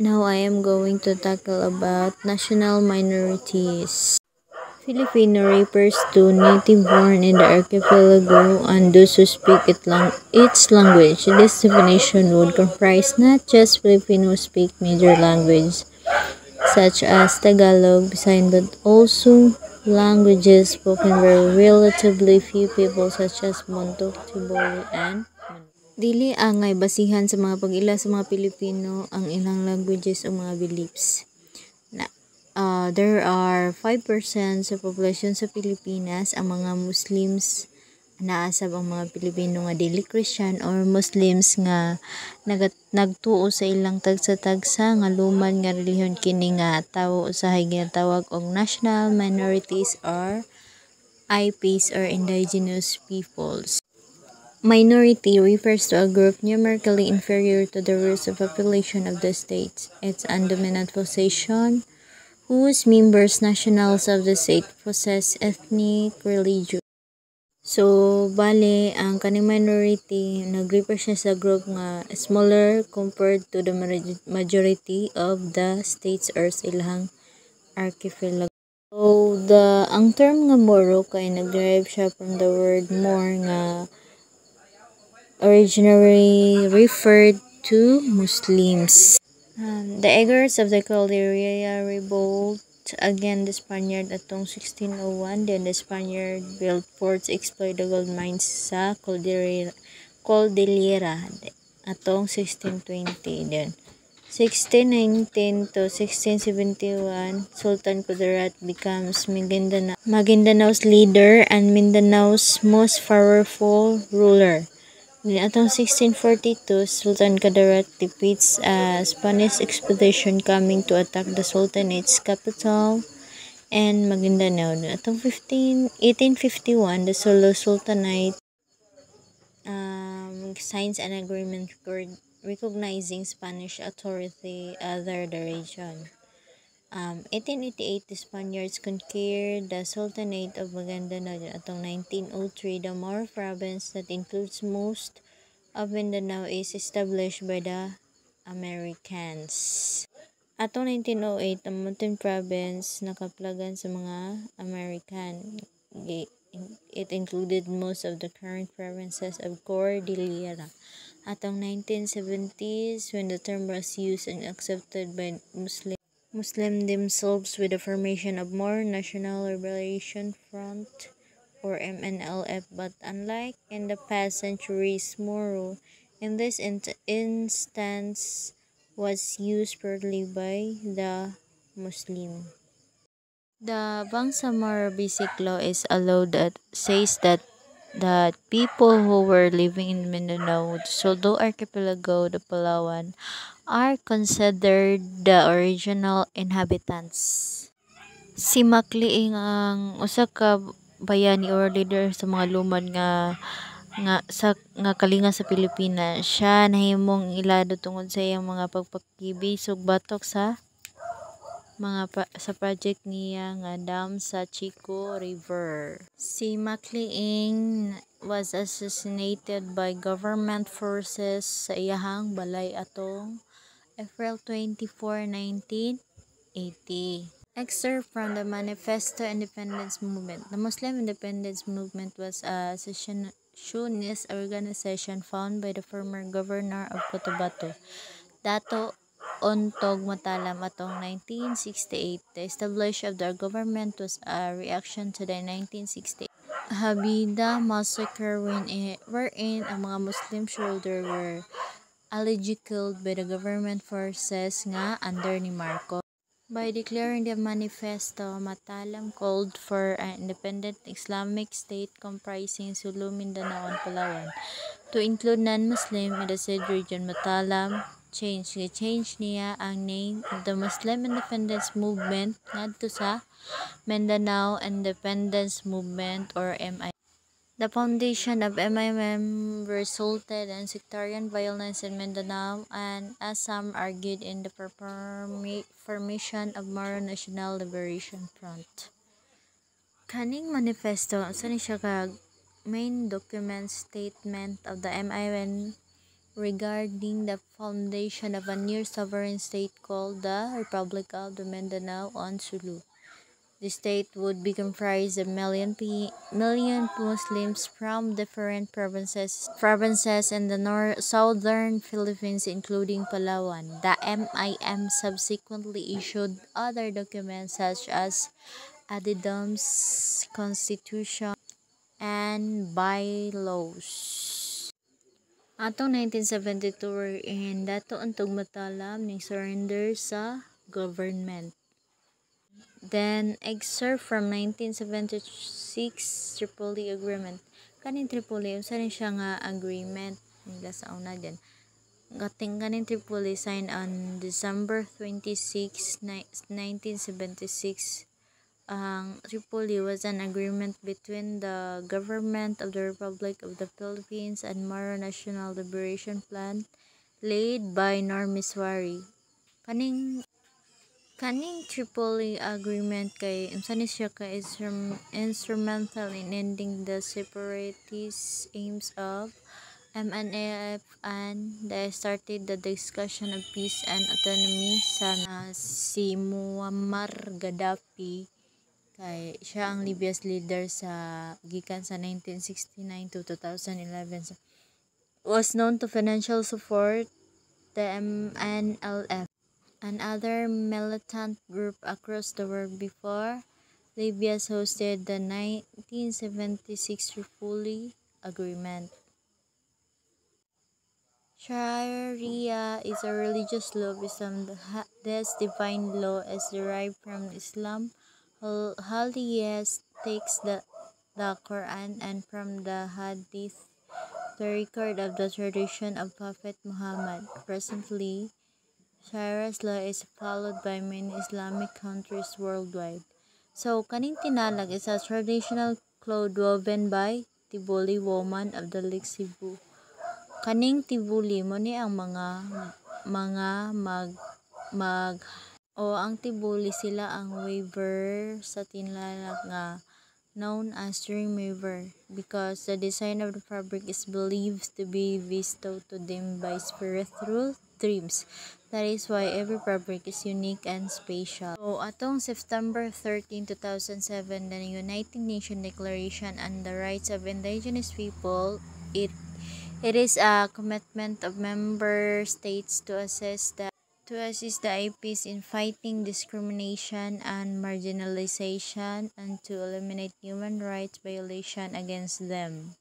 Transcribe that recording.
Now I am going to tackle about national minorities. Filipino refers to native born in the archipelago and those who speak its language. This definition would comprise not just Filipino who speak major language such as Tagalog, Visayan, but also languages spoken by relatively few people such as Bontoc, Tiboli, and dili angay basihan sa mga pag-ila sa mga Pilipino ang ilang languages o mga beliefs. Na, there are 5% sa population sa Pilipinas ang mga Muslims. Naasab ang mga Pilipino nga dili Christian or Muslims nga nagtuo sa ilang tagsa-tagsa nga luman nga relihiyon kini nga tawo usahay ginatawag og national minorities or IPs or indigenous peoples. Minority refers to a group numerically inferior to the rest of population of the state. It's a dominant position whose members, nationals of the state, possess ethnic, religious. So, bale, ang kaning minority, nag-refer siya sa group nga smaller compared to the majority of the states or sa ilang archipelago. So, ang term nga Moro kay nag-derive siya from the word Mor nga originally referred to Muslims. The eggers of the Caldera revolt against the Spaniard atong 1601. Then the Spaniard built forts exploit the gold mines sa Cordillera atong 1620. Then 1619 to 1671, Sultan Kudarat becomes Maguindanao's leader and Mindanao's most powerful ruler. In atong 1642, Sultan Kudarat defeats a Spanish expedition coming to attack the Sultanate's capital and Maguindanao. In atong 1851, the Solo Sultanate signs an agreement recognizing Spanish authority over the region. 1888, the Spaniards conquered the Sultanate of Maguindanao. Atong 1903, the Moro province that includes most of Mindanao is established by the Americans. Atong 1908, ang Mountain Province nakaplagan sa mga American. It included most of the current provinces of Cordillera. Atong 1970s, when the term was used and accepted by Muslim themselves with the formation of Moro National Liberation Front or MNLF, but unlike in the past centuries, Moro in this instance was used purely by the Muslim. The Bangsamoro Basic Law is a law that says that people who were living in Mindanao, Sulu Archipelago, the Palawan, are considered the original inhabitants. Si Macleing ang usa ka bayani or leader sa mga lumad nga kalinga sa Pilipinas. Siya nahimong ilado tungod sa iyang mga pagpakibisog batok sa sa project niya nga dam sa Chico River. Si Macleing was assassinated by government forces sa iyahang balay atong April 24, 1980. Excerpt from the Manifesto Independence Movement. The Muslim Independence Movement was a secessionist organization founded by the former governor of Cotabato, Dato Ontog Matalam atong 1968. The establishment of the government was a reaction to the 1968 Habida massacre wherein ang mga Muslim soldiers were allegedly killed by the government forces nga under ni Marcos. By declaring the manifesto, Matalam called for an independent Islamic state comprising Sulu, Mindanao, and Palawan to include non-Muslim in the said region. Matalam change niya ang name of the Muslim Independence Movement ngadto sa Mindanao Independence Movement or MI. The foundation of MIM resulted in sectarian violence in Mindanao, and as some argued, in the formation of Moro National Liberation Front. Kaning manifesto, asa ni siya kag main document statement of the MIM regarding the foundation of a near sovereign state called the Republic of the Mindanao on Sulu. The state would be comprised of million Muslims from different provinces in the southern Philippines, including Palawan. The MIM subsequently issued other documents such as Addendums, Constitution, and bylaws. Atong 1972 wherein dato ang tugmatalam ning surrender sa government. Then, excerpt from 1976 Tripoli Agreement. Kaning Tripoli, unsa rin siya nga agreement nila sa una dyan. Kaning Tripoli signed on December 26, 1976. Ang Tripoli was an agreement between the government of the Republic of the Philippines and Moro National Liberation Plan led by Norm Miswari. Kaning Tripoli Agreement kay unsa ni siya ka instrumental in ending the separatist aims of MNAF and they started the discussion of peace and autonomy sa si Muammar Gaddafi kay siya ang Libya's leader sa gikan sa 1969 to 2011 was known to financial support the MNLF and other militant group across the world before Libya hosted the 1976 Tripoli Agreement. Sharia is a religious law of Islam. This divine law is derived from Islam. Holy takes the Quran and from the Hadith, the record of the tradition of Prophet Muhammad. Presently, Sharia's law is followed by many Islamic countries worldwide. So, kaning tinalag is a traditional cloth woven by Tiboli woman of the Lake Cebu. Kaning Tiboli mo ni ang mga ang Tiboli sila ang weaver sa tinlalag nga known as dream weaver because the design of the fabric is believed to be bestowed to them by spirit through dreams. That is why every fabric is unique and special. So, atong September 13, 2007, the United Nations Declaration on the Rights of Indigenous People, it is a commitment of member states to assist the IPs in fighting discrimination and marginalization and to eliminate human rights violation against them.